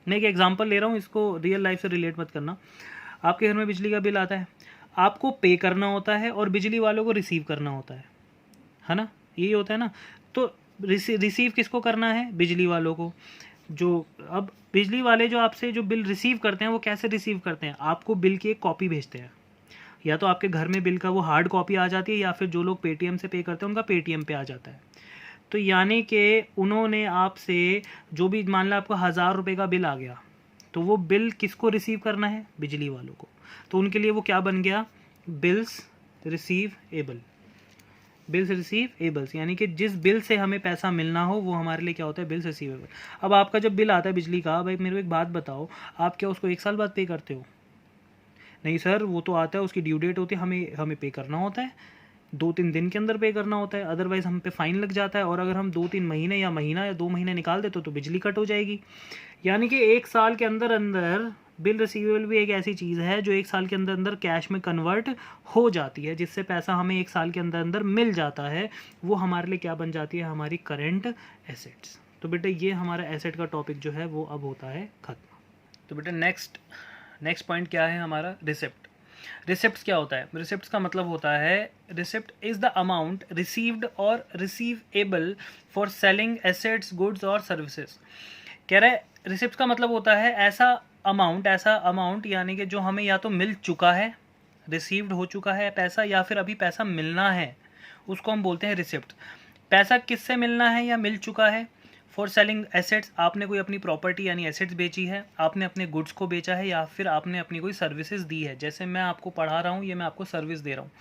मैं एक एग्जांपल ले रहा हूँ, इसको रियल लाइफ से रिलेट मत करना। आपके घर में बिजली का बिल आता है, आपको पे करना होता है और बिजली वालों को रिसीव करना होता है ना, यही होता है ना। तो रिसीव किसको करना है? बिजली वालों को। जो अब बिजली वाले जो आपसे जो बिल रिसीव करते हैं, वो कैसे रिसीव करते हैं? आपको बिल की एक कॉपी भेजते हैं, या तो आपके घर में बिल का वो हार्ड कॉपी आ जाती है, या फिर जो लोग पेटीएम से पे करते हैं उनका पेटीएम पे आ जाता है। तो यानी कि उन्होंने आपसे जो भी, मान लो आपको 1000 रुपये का बिल आ गया, तो वो बिल किसको रिसीव करना है? बिजली वालों को। तो उनके लिए वो क्या बन गया? Bills receivable. बिल्स रिसीवेबल्स, यानी कि जिस बिल से हमें पैसा मिलना हो वो हमारे लिए क्या होता है? Bills receivable. अब आपका जब बिल आता है बिजली का, भाई मेरे को एक बात बताओ, आप क्या उसको 1 साल बाद पे करते हो? नहीं सर, वो तो आता है, उसकी ड्यू डेट होती है, हमें पे करना होता है, 2-3 दिन के अंदर पे करना होता है, अदरवाइज़ हम पे फाइन लग जाता है। और अगर हम 2-3 महीने या महीना या 2 महीने निकाल देते तो बिजली कट हो जाएगी। यानी कि 1 साल के अंदर अंदर बिल रिसीवेबल भी एक ऐसी चीज़ है जो 1 साल के अंदर अंदर कैश में कन्वर्ट हो जाती है, जिससे पैसा हमें 1 साल के अंदर अंदर मिल जाता है। वो हमारे लिए क्या बन जाती है? हमारी करंट एसेट्स। तो बेटा ये हमारा एसेट का टॉपिक जो है वो अब होता है ख़त्म। तो बेटा नेक्स्ट पॉइंट क्या है हमारा? रिसिप्ट। रिसिप्ट क्या होता है? रिसिप्ट का मतलब होता है, receipt is the amount received और receivable for selling assets, goods और सर्विसेज। कह रहे रिसिप्ट का मतलब होता है ऐसा अमाउंट यानी कि जो हमें या तो मिल चुका है, रिसीव्ड हो चुका है पैसा, या फिर अभी पैसा मिलना है, उसको हम बोलते हैं रिसिप्ट। पैसा किससे मिलना है या मिल चुका है? फॉर सेलिंग एसेट्स, आपने कोई अपनी प्रॉपर्टी यानी एसेट्स बेची है, आपने अपने गुड्स को बेचा है, या फिर आपने अपनी कोई सर्विसेज दी है। जैसे मैं आपको पढ़ा रहा हूँ, ये मैं आपको सर्विस दे रहा हूँ,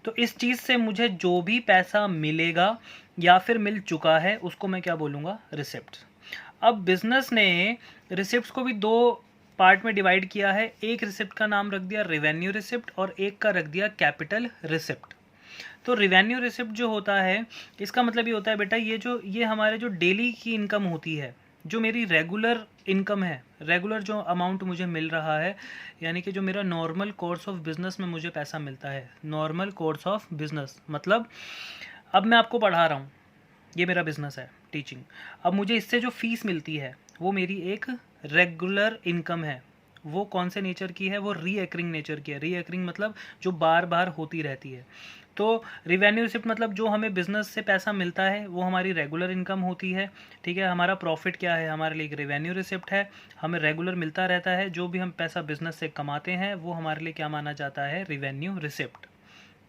तो इस चीज़ से मुझे जो भी पैसा मिलेगा या फिर मिल चुका है उसको मैं क्या बोलूँगा? रिसिप्ट। अब बिजनेस ने रिसिप्ट को भी दो पार्ट में डिवाइड किया है। एक रिसिप्ट का नाम रख दिया रेवेन्यू रिसिप्ट और एक का रख दिया कैपिटल रिसिप्ट। तो रिवेन्यू रिसिप्ट जो होता है, इसका मतलब ये होता है बेटा, ये हमारे जो डेली की इनकम होती है, जो मेरी रेगुलर इनकम है, रेगुलर जो अमाउंट मुझे मिल रहा है, यानी कि जो मेरा नॉर्मल कोर्स ऑफ बिजनेस में मुझे पैसा मिलता है। नॉर्मल कोर्स ऑफ बिजनेस मतलब अब मैं आपको पढ़ा रहा हूँ, ये मेरा बिजनेस है टीचिंग, अब मुझे इससे जो फीस मिलती है वो मेरी एक रेगुलर इनकम है। वो कौन से नेचर की है? वो रीअकरिंग नेचर की है। रीअकरिंग मतलब जो बार बार होती रहती है। तो रिवेन्यू रिसिप्ट मतलब जो हमें बिजनेस से पैसा मिलता है वो हमारी रेगुलर इनकम होती है। ठीक है, हमारा प्रॉफिट क्या है? हमारे लिए एक रेवेन्यू रिसिप्ट है, हमें रेगुलर मिलता रहता है। जो भी हम पैसा बिजनेस से कमाते हैं वो हमारे लिए क्या माना जाता है? Revenue receipt.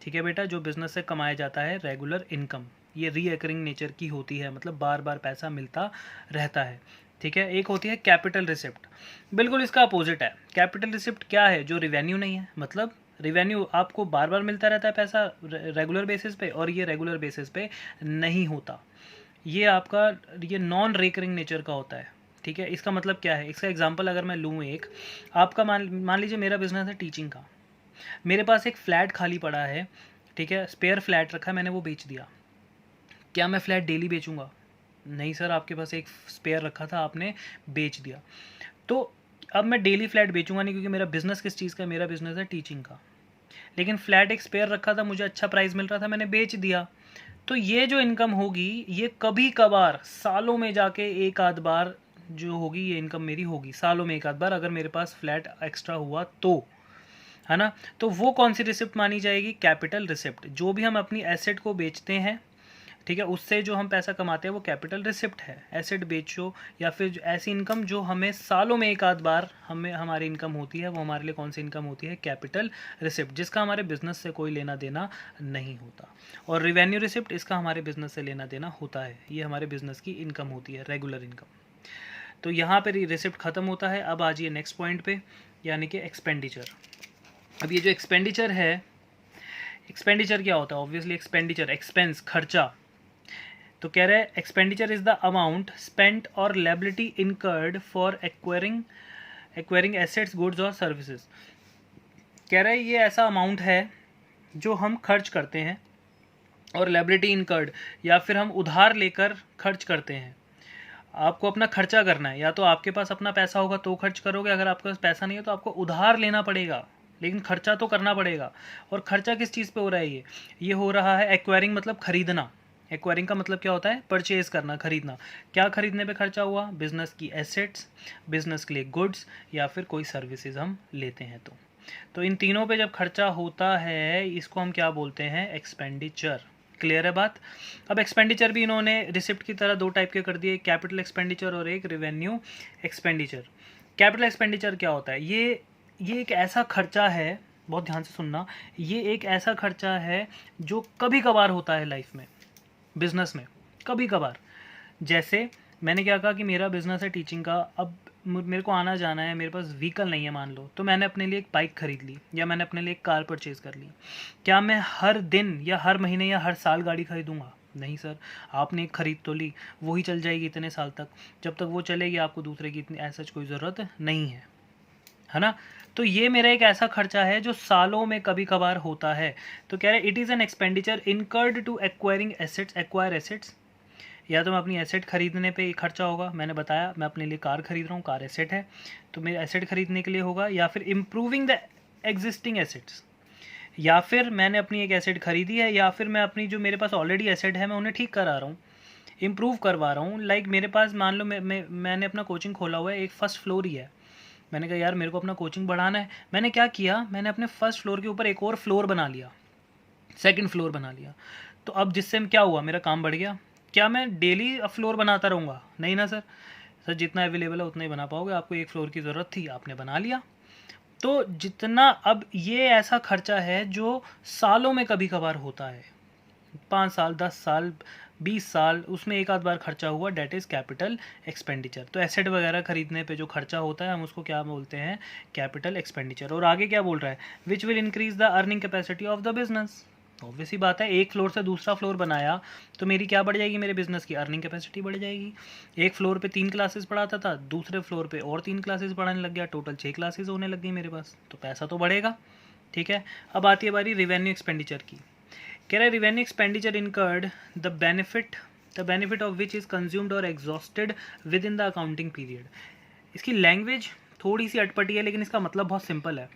ठीक है बेटा, जो बिजनेस से कमाया जाता है रेगुलर इनकम, ये रीअकरिंग नेचर की होती है, मतलब बार बार पैसा मिलता रहता है। ठीक है, एक होती है कैपिटल रिसिप्ट, बिल्कुल इसका अपोजिट है। कैपिटल रिसिप्ट क्या है? जो रिवेन्यू नहीं है, मतलब रिवेन्यू आपको बार बार मिलता रहता है पैसा रेगुलर बेसिस पे, और ये रेगुलर बेसिस पे नहीं होता, ये आपका ये नॉन रिकरिंग नेचर का होता है। ठीक है, इसका मतलब क्या है? इसका एग्जांपल अगर मैं लूँ, एक आपका मान लीजिए मेरा बिजनेस है टीचिंग का, मेरे पास एक फ्लैट खाली पड़ा है, ठीक है, स्पेयर फ्लैट रखा है, मैंने वो बेच दिया। क्या मैं फ्लैट डेली बेचूंगा? नहीं सर, आपके पास एक स्पेयर रखा था, आपने बेच दिया, तो अब मैं डेली फ्लैट बेचूंगा नहीं, क्योंकि मेरा बिजनेस किस चीज़ का है? मेरा बिजनेस है टीचिंग का। लेकिन फ्लैट एक स्पेयर रखा था, मुझे अच्छा प्राइस मिल रहा था, मैंने बेच दिया। तो ये जो इनकम होगी ये कभी कभार सालों में जाके एक आध बार जो होगी, ये इनकम मेरी होगी सालों में एक आध बार, अगर मेरे पास फ्लैट एक्स्ट्रा हुआ तो, है ना। तो वो कौन सी रिसिप्ट मानी जाएगी? Capital receipt. जो भी हम अपनी एसेट को बेचते हैं, ठीक है, उससे जो हम पैसा कमाते हैं वो कैपिटल रिसिप्ट है। एसेट बेचो या फिर ऐसी इनकम जो हमें सालों में एक आध बार हमें हमारी इनकम होती है, वो हमारे लिए कौन सी इनकम होती है? कैपिटल रिसिप्ट, जिसका हमारे बिजनेस से कोई लेना देना नहीं होता। और रिवेन्यू रिसिप्ट, इसका हमारे बिजनेस से लेना देना होता है, ये हमारे बिजनेस की इनकम होती है, रेगुलर इनकम। तो यहाँ पर रिसिप्ट खत्म होता है। अब आ जाइए नेक्स्ट पॉइंट पे, यानी कि एक्सपेंडिचर। अब ये जो एक्सपेंडिचर है, एक्सपेंडिचर क्या होता है? ऑब्वियसली एक्सपेंडिचर, एक्सपेंस, खर्चा। तो कह रहे हैं expenditure is the amount spent और liability incurred for acquiring assets, goods और सर्विसेज। कह रहे हैं ये ऐसा अमाउंट है जो हम खर्च करते हैं, और लायबिलिटी इनकर्ड या फिर हम उधार लेकर खर्च करते हैं। आपको अपना खर्चा करना है, या तो आपके पास अपना पैसा होगा तो खर्च करोगे, अगर आपके पास पैसा नहीं है तो आपको उधार लेना पड़ेगा, लेकिन खर्चा तो करना पड़ेगा। और खर्चा किस चीज़ पे हो रहा है? ये हो रहा है एक्वायरिंग, मतलब खरीदना। एक्वायरिंग का मतलब क्या होता है? परचेज करना, खरीदना। क्या खरीदने पे खर्चा हुआ? बिजनेस की एसेट्स, बिजनेस के लिए गुड्स, या फिर कोई सर्विसेज हम लेते हैं तो इन तीनों पे जब खर्चा होता है इसको हम क्या बोलते हैं? एक्सपेंडिचर। क्लियर है बात? अब एक्सपेंडिचर भी इन्होंने रिसिप्ट की तरह दो टाइप के कर दिए, कैपिटल एक्सपेंडिचर और एक रिवेन्यू एक्सपेंडिचर। कैपिटल एक्सपेंडिचर क्या होता है? ये एक ऐसा खर्चा है, बहुत ध्यान से सुनना, ये एक ऐसा खर्चा है जो कभी कभार होता है लाइफ में, बिजनेस में कभी कभार। जैसे मैंने क्या कहा कि मेरा बिजनेस है टीचिंग का, अब मेरे को आना जाना है, मेरे पास व्हीकल नहीं है मान लो, तो मैंने अपने लिए एक बाइक खरीद ली, या मैंने अपने लिए एक कार परचेज़ कर ली। क्या मैं हर दिन या हर महीने या हर साल गाड़ी खरीदूंगा? नहीं सर, आपने एक खरीद तो ली, वही चल जाएगी इतने साल तक, जब तक वो चलेगी आपको दूसरे की इतनी ऐसा कोई ज़रूरत नहीं है ना। तो ये मेरा एक ऐसा खर्चा है जो सालों में कभी कभार होता है। तो कह रहे it is an expenditure incurred to acquiring assets, acquire assets. या तो मैं अपनी एसेट खरीदने पे खर्चा होगा, मैंने बताया मैं अपने लिए कार खरीद रहा हूँ, कार एसेट है, तो मेरे एसेट खरीदने के लिए होगा। या फिर इम्प्रूविंग द एग्जिस्टिंग एसेट्स, या फिर मैंने अपनी एक एसेट खरीदी है, या फिर मैं अपनी जो मेरे पास ऑलरेडी एसेट है मैं उन्हें ठीक करा रहा हूँ, इम्प्रूव करवा रहा हूँ। लाइक मेरे पास मान लो मैंने अपना कोचिंग खोला हुआ है, एक फर्स्ट फ्लोर ही है, मैंने कहा यार मेरे को अपना कोचिंग बढ़ाना है। मैंने क्या किया, मैंने अपने फर्स्ट फ्लोर के ऊपर एक और फ्लोर बना लिया, सेकंड फ्लोर बना लिया। तो अब जिससे क्या हुआ, मेरा काम बढ़ गया। क्या मैं डेली अब फ्लोर बनाता रहूँगा? नहीं ना सर। सर जितना अवेलेबल है उतना ही बना पाओगे, आपको एक फ्लोर की ज़रूरत थी, आपने बना लिया। तो जितना, अब ये ऐसा खर्चा है जो सालों में कभी कभार होता है, 5 साल 10 साल 20 साल, उसमें एक आध बार खर्चा हुआ, डेट इज़ कैपिटल एक्सपेंडिचर। तो एसेट वगैरह खरीदने पे जो खर्चा होता है हम उसको क्या बोलते हैं, कैपिटल एक्सपेंडिचर। और आगे क्या बोल रहा है, which will increase the earning capacity of the business. Obvious ही बात है, एक फ्लोर से दूसरा फ्लोर बनाया तो मेरी क्या बढ़ जाएगी, मेरे बिजनेस की अर्निंग कैपेसिटी बढ़ जाएगी। एक फ्लोर पे 3 क्लासेस पढ़ाता था, दूसरे फ्लोर पे और 3 क्लासेस पढ़ाने लग गया, टोटल 6 क्लासेस होने लग गई मेरे पास, तो पैसा तो बढ़ेगा। ठीक है, अब आती है बारी रिवेन्यू एक्सपेंडिचर की। कह रहा है revenue expenditure incurred the benefit of which is consumed और exhausted within the accounting period. इसकी लैंग्वेज थोड़ी सी अटपटी है लेकिन इसका मतलब बहुत सिंपल है।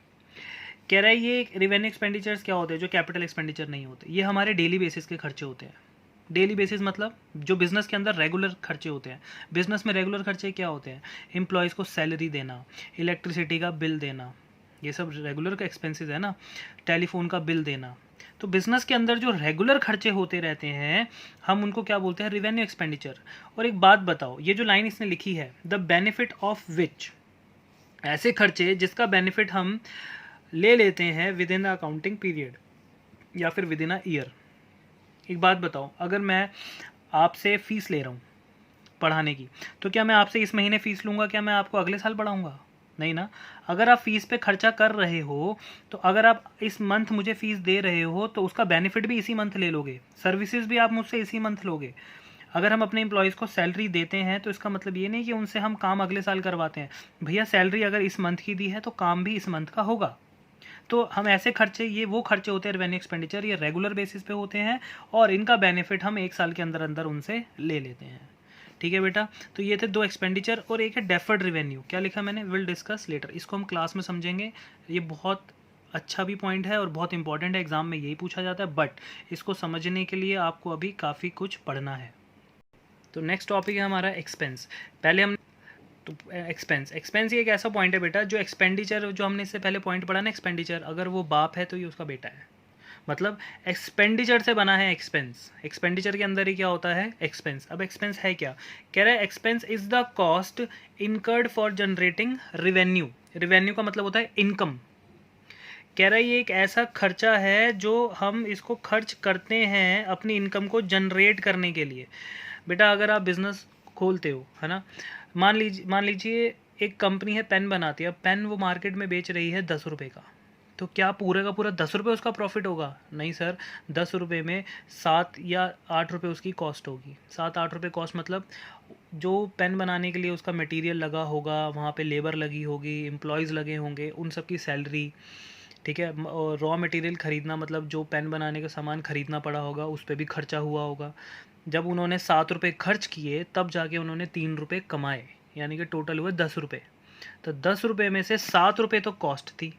कह रहा है ये रिवेन्यू एक्सपेंडिचर्स क्या होते हैं जो कैपिटल एक्सपेंडिचर नहीं होते, ये हमारे डेली बेसिस के खर्चे होते हैं। डेली बेसिस मतलब जो बिज़नेस के अंदर रेगुलर खर्चे होते हैं। बिज़नेस में रेगुलर खर्चे क्या होते हैं, एम्प्लॉयज़ को सैलरी देना, इलेक्ट्रिसिटी का बिल देना, ये सब रेगुलर का एक्सपेंसेस है ना, टेलीफोन का बिल देना। तो बिज़नेस के अंदर जो रेगुलर खर्चे होते रहते हैं हम उनको क्या बोलते हैं, रिवेन्यू एक्सपेंडिचर। और एक बात बताओ, ये जो लाइन इसने लिखी है, द बेनिफिट ऑफ विच, ऐसे खर्चे जिसका बेनिफिट हम ले लेते हैं with in the accounting period या फिर विद इन अ ईयर। एक बात बताओ, अगर मैं आपसे फ़ीस ले रहा हूँ पढ़ाने की, तो क्या मैं आपसे इस महीने फ़ीस लूँगा, क्या मैं आपको अगले साल पढ़ाऊँगा? नहीं ना। अगर आप फ़ीस पे खर्चा कर रहे हो तो अगर आप इस मंथ मुझे फ़ीस दे रहे हो तो उसका बेनिफिट भी इसी मंथ ले लोगे, सर्विसेज भी आप मुझसे इसी मंथ लोगे। अगर हम अपने एम्प्लॉयज़ को सैलरी देते हैं तो इसका मतलब ये नहीं कि उनसे हम काम अगले साल करवाते हैं। भैया सैलरी अगर इस मंथ की दी है तो काम भी इस मंथ का होगा। तो हम ऐसे खर्चे, ये वो खर्चे होते हैं रेवेन्यू एक्सपेंडिचर, ये रेगुलर बेसिस पे होते हैं और इनका बेनिफिट हम एक साल के अंदर अंदर उनसे ले लेते हैं। ठीक है बेटा, तो ये थे 2 एक्सपेंडिचर। और एक है डेफर्ड रेवेन्यू, क्या लिखा मैंने, विल डिस्कस लेटर। इसको हम क्लास में समझेंगे। ये बहुत अच्छा भी पॉइंट है और बहुत इंपॉर्टेंट है, एग्जाम में यही पूछा जाता है, बट इसको समझने के लिए आपको अभी काफ़ी कुछ पढ़ना है। तो नेक्स्ट टॉपिक है हमारा एक्सपेंस। पहले हम तो एक्सपेंस ये एक ऐसा पॉइंट है बेटा, जो एक्सपेंडिचर, जो हमने इससे पहले पॉइंट पढ़ा ना, एक्सपेंडिचर अगर वो बाप है तो ये उसका बेटा है। मतलब एक्सपेंडिचर से बना है एक्सपेंस, एक्सपेंडिचर के अंदर ही क्या होता है, एक्सपेंस। अब एक्सपेंस है क्या, कह रहा है expense is the cost incurred for generating revenue. Revenue का मतलब होता है इनकम। कह रहा है ये एक ऐसा खर्चा है जो हम इसको खर्च करते हैं अपनी इनकम को जनरेट करने के लिए। बेटा अगर आप बिज़नेस खोलते हो, है ना, मान लीजिए एक कंपनी है, पेन बनाती है। अब पेन वो मार्केट में बेच रही है 10 रुपये का, तो क्या पूरे का पूरा 10 रुपये उसका प्रॉफिट होगा? नहीं सर, 10 रुपये में 7 या 8 रुपये उसकी कॉस्ट होगी। 7-8 रुपये कॉस्ट मतलब जो पेन बनाने के लिए उसका मटेरियल लगा होगा, वहाँ पे लेबर लगी होगी, एम्प्लॉयज़ लगे होंगे, उन सब की सैलरी। ठीक है, और रॉ मटेरियल ख़रीदना मतलब जो पेन बनाने का सामान ख़रीदना पड़ा होगा उस पर भी खर्चा हुआ होगा। जब उन्होंने 7 रुपये खर्च किए तब जाके उन्होंने 3 रुपये कमाए, यानी कि टोटल हुए 10 रुपये। तो 10 रुपये में से 7 रुपये तो कॉस्ट थी।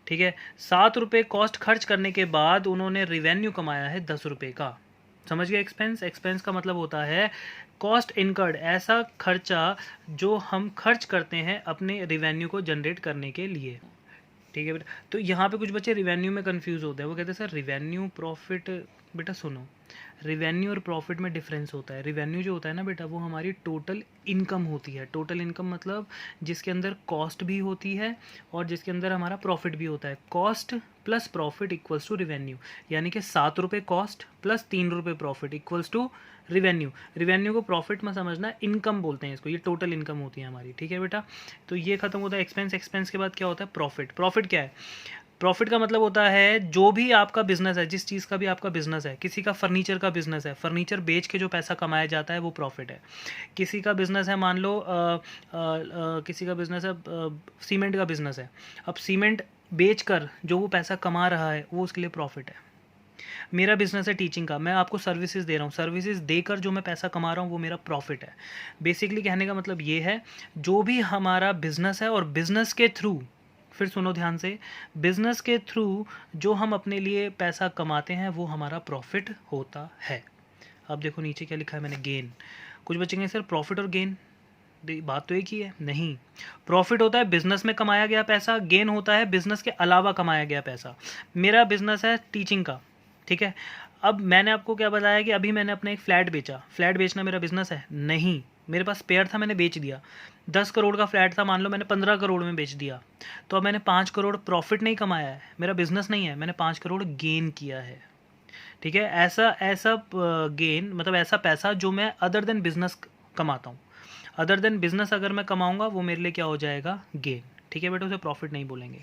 ठीक है, 7 रुपये कॉस्ट खर्च करने के बाद उन्होंने रिवेन्यू कमाया है 10 रुपये का। समझ गए एक्सपेंस? एक्सपेंस का मतलब होता है कॉस्ट इनकर्ड, ऐसा खर्चा जो हम खर्च करते हैं अपने रिवेन्यू को जनरेट करने के लिए। ठीक है बेटा, तो यहाँ पे कुछ बच्चे रिवेन्यू में कंफ्यूज होते हैं, वो कहते हैं सर रिवेन्यू प्रॉफिट। बेटा सुनो, रिवेन्यू और प्रॉफिट में डिफरेंस होता है। रिवेन्यू जो होता है ना बेटा, वो हमारी टोटल इनकम होती है। टोटल इनकम मतलब जिसके अंदर कॉस्ट भी होती है और जिसके अंदर हमारा प्रॉफिट भी होता है। Cost plus profit equals to revenue, यानी कि 7 रुपये कॉस्ट प्लस 3 रुपये profit equals to revenue. Revenue को प्रॉफिट में समझना, इनकम बोलते हैं इसको, ये टोटल इनकम होती है हमारी। ठीक है बेटा, तो ये खत्म होता है एक्सपेंस। एक्सपेंस के बाद क्या होता है, प्रॉफिट। प्रॉफिट क्या है? प्रॉफिट का मतलब होता है जो भी आपका बिजनेस है, जिस चीज़ का भी आपका बिजनेस है, किसी का फर्नीचर का बिजनेस है, फर्नीचर बेच के जो पैसा कमाया जाता है वो प्रॉफिट है। किसी का बिजनेस है, मान लो किसी का बिजनेस है, सीमेंट का बिजनेस है, अब सीमेंट बेच कर जो वो पैसा कमा रहा है वो उसके लिए प्रॉफिट है। मेरा बिजनेस है टीचिंग का, मैं आपको सर्विसेज दे रहा हूँ, सर्विसेज देकर जो मैं पैसा कमा रहा हूँ वो मेरा प्रॉफिट है। बेसिकली कहने का मतलब ये है, जो भी हमारा बिजनेस है और बिजनेस के थ्रू, फिर सुनो ध्यान से, बिजनेस के थ्रू जो हम अपने लिए पैसा कमाते हैं वो हमारा प्रॉफिट होता है। अब देखो नीचे क्या लिखा है मैंने, गेन। कुछ बच्चे कहेंगे सर प्रॉफिट और गेन, बात तो एक ही है। नहीं, प्रॉफिट होता है बिजनेस में कमाया गया पैसा, गेन होता है बिजनेस के अलावा कमाया गया पैसा। मेरा बिजनेस है टीचिंग का, ठीक है। अब मैंने आपको क्या बताया कि अभी मैंने अपना एक फ्लैट बेचा, फ्लैट बेचना मेरा बिजनेस है? नहीं, मेरे पास स्पेयर था, मैंने बेच दिया। 10 करोड़ का फ्लैट था, मान लो मैंने 15 करोड़ में बेच दिया, तो अब मैंने 5 करोड़ प्रॉफिट नहीं कमाया है, मेरा बिजनेस नहीं है, मैंने 5 करोड़ गेन किया है, ठीक है। ऐसा ऐसा गेन मतलब ऐसा पैसा जो मैं अदर देन बिजनेस कमाता हूँ। अदर देन बिजनेस अगर मैं कमाऊंगा वो मेरे लिए क्या हो जाएगा? गेन, ठीक है बेटा, उसे प्रॉफिट नहीं बोलेंगे।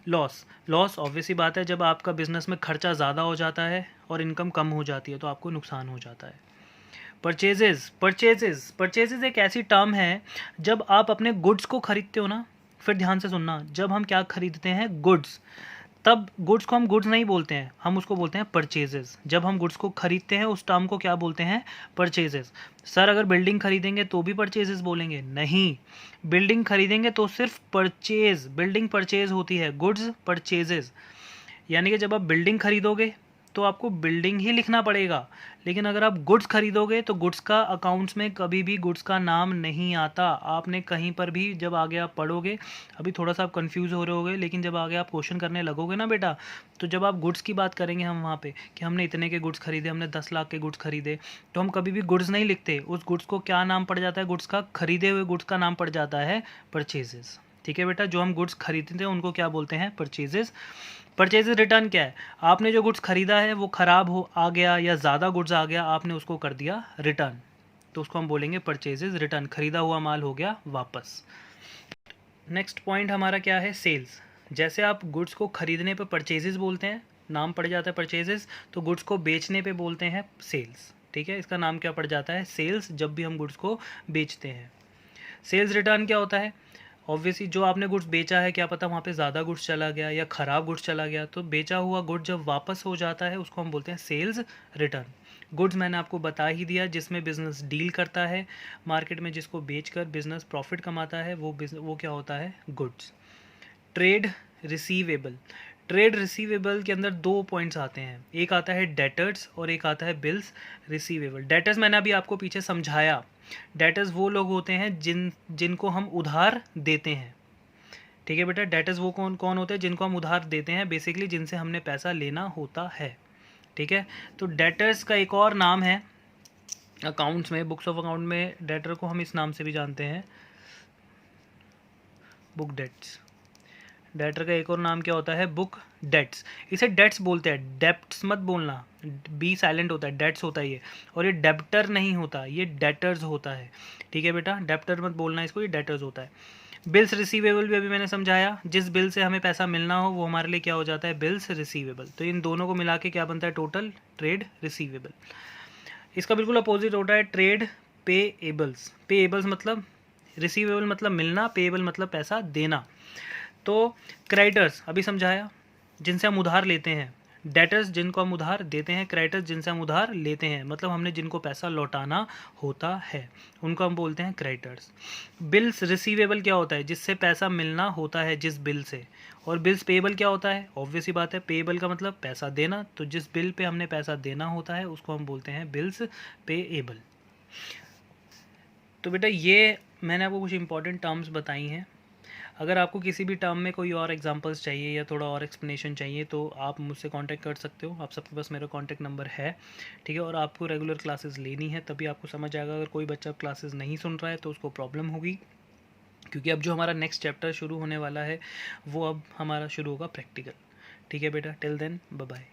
लॉस, लॉस ऑब्वियसली बात है, जब आपका बिजनेस में खर्चा ज़्यादा हो जाता है और इनकम कम हो जाती है तो आपको नुकसान हो जाता है। परचेजेस, परचेजेस, परचेजेस एक ऐसी टर्म है जब आप अपने गुड्स को खरीदते हो ना, फिर ध्यान से सुनना, जब हम क्या खरीदते हैं? गुड्स, तब गुड्स को हम गुड्स नहीं बोलते हैं, हम उसको बोलते हैं परचेजेस। जब हम गुड्स को खरीदते हैं उस टर्म को क्या बोलते हैं? परचेजेस। सर अगर बिल्डिंग खरीदेंगे तो भी परचेजेस बोलेंगे? नहीं, बिल्डिंग खरीदेंगे तो सिर्फ परचेज, बिल्डिंग परचेज होती है, गुड्स परचेजेस। यानी कि जब आप बिल्डिंग खरीदोगे तो आपको बिल्डिंग ही लिखना पड़ेगा, लेकिन अगर आप गुड्स खरीदोगे तो गुड्स का अकाउंट्स में कभी भी गुड्स का नाम नहीं आता। आपने कहीं पर भी जब आगे आप पढ़ोगे, अभी थोड़ा सा आप कंफ्यूज हो रहे होगे, लेकिन जब आगे आप क्वेश्चन करने लगोगे ना बेटा, तो जब आप गुड्स की बात करेंगे हम वहाँ पे कि हमने इतने के गुड्स खरीदे, हमने 10 लाख के गुड्स खरीदे, तो हम कभी भी गुड्स नहीं लिखते। उस गुड्स को क्या नाम पड़ जाता है? गुड्स का, खरीदे हुए गुड्स का नाम पड़ जाता है परचेजेस, ठीक है बेटा। जो हम गुड्स खरीदते हैं उनको क्या बोलते हैं? परचेजेस। परचेजेस रिटर्न क्या है? आपने जो गुड्स खरीदा है वो ख़राब हो आ गया या ज़्यादा गुड्स आ गया, आपने उसको कर दिया रिटर्न, तो उसको हम बोलेंगे परचेजेस रिटर्न, खरीदा हुआ माल हो गया वापस। नेक्स्ट पॉइंट हमारा क्या है? सेल्स। जैसे आप गुड्स को खरीदने पे परचेजेस बोलते हैं, नाम पड़ जाता है परचेजेस, तो गुड्स को बेचने पे बोलते हैं सेल्स, ठीक है। इसका नाम क्या पड़ जाता है? सेल्स, जब भी हम गुड्स को बेचते हैं। सेल्स रिटर्न क्या होता है? ऑब्वियसली जो आपने गुड्स बेचा है, क्या पता वहाँ पे ज़्यादा गुड्स चला गया या ख़राब गुड्स चला गया, तो बेचा हुआ गुड जब वापस हो जाता है उसको हम बोलते हैं सेल्स रिटर्न। गुड्स मैंने आपको बता ही दिया, जिसमें बिज़नेस डील करता है मार्केट में, जिसको बेचकर बिज़नेस प्रॉफिट कमाता है, वो क्या होता है? Goods. Trade receivable, trade receivable के अंदर 2 पॉइंट्स आते हैं, एक आता है डेटर्स और एक आता है बिल्स रिसीवेबल। डेटर्स मैंने अभी आपको पीछे समझाया, डेटर्स वो लोग होते हैं जिनको हम उधार देते हैं, ठीक है बेटा। डेटर्स वो कौन कौन होते हैं? जिनको हम उधार देते हैं, बेसिकली जिनसे हमने पैसा लेना होता है, ठीक है। तो डेटर्स का एक और नाम है अकाउंट्स में, बुक्स ऑफ अकाउंट में डेटर को हम इस नाम से भी जानते हैं, बुक डेट्स। डेटर का एक और नाम क्या होता है? Book dates. इसे डेट्स बोलते हैं, डेप्ट्स मत बोलना, बी साइलेंट होता है, डेट्स होता है ये, और ये डेप्टर नहीं होता, ये डेटर्स होता है, ठीक है बेटा। डेप्टर मत बोलना इसको, ये डेटर्स होता है। बिल्स रिसीवेबल भी अभी मैंने समझाया, जिस बिल से हमें पैसा मिलना हो वो हमारे लिए क्या हो जाता है? Bills receivable. तो इन दोनों को मिला के क्या बनता है? Total trade receivable. इसका बिल्कुल अपोजिट होता है ट्रेड पेएबल्स। पेएबल्स मतलब, रिसीवेबल मतलब मिलना, पेएबल मतलब पैसा देना। तो क्रेडिटर्स अभी समझाया, जिनसे हम उधार लेते हैं, डेटर्स जिनको हम उधार देते हैं, क्रेडिटर्स जिनसे हम उधार लेते हैं, मतलब हमने जिनको पैसा लौटाना होता है, उनको हम बोलते हैं क्रेडिटर्स। बिल्स रिसीवेबल क्या होता है? जिससे पैसा मिलना होता है, जिस बिल से। और बिल्स पेएबल क्या होता है? ऑब्वियसली बात है, पेएबल का मतलब पैसा देना, तो जिस बिल पे हमने पैसा देना होता है उसको हम बोलते हैं बिल्स पेएबल। तो बेटा ये मैंने आपको कुछ इंपॉर्टेंट टर्म्स बताई हैं। अगर आपको किसी भी टर्म में कोई और एग्जांपल्स चाहिए या थोड़ा और एक्सप्लेनेशन चाहिए तो आप मुझसे कांटेक्ट कर सकते हो, आप सबके पास मेरा कांटेक्ट नंबर है, ठीक है। और आपको रेगुलर क्लासेस लेनी है तभी आपको समझ आएगा। अगर कोई बच्चा क्लासेस नहीं सुन रहा है तो उसको प्रॉब्लम होगी, क्योंकि अब जो हमारा नेक्स्ट चैप्टर शुरू होने वाला है वो अब हमारा शुरू होगा प्रैक्टिकल, ठीक है बेटा। Till then bye bye.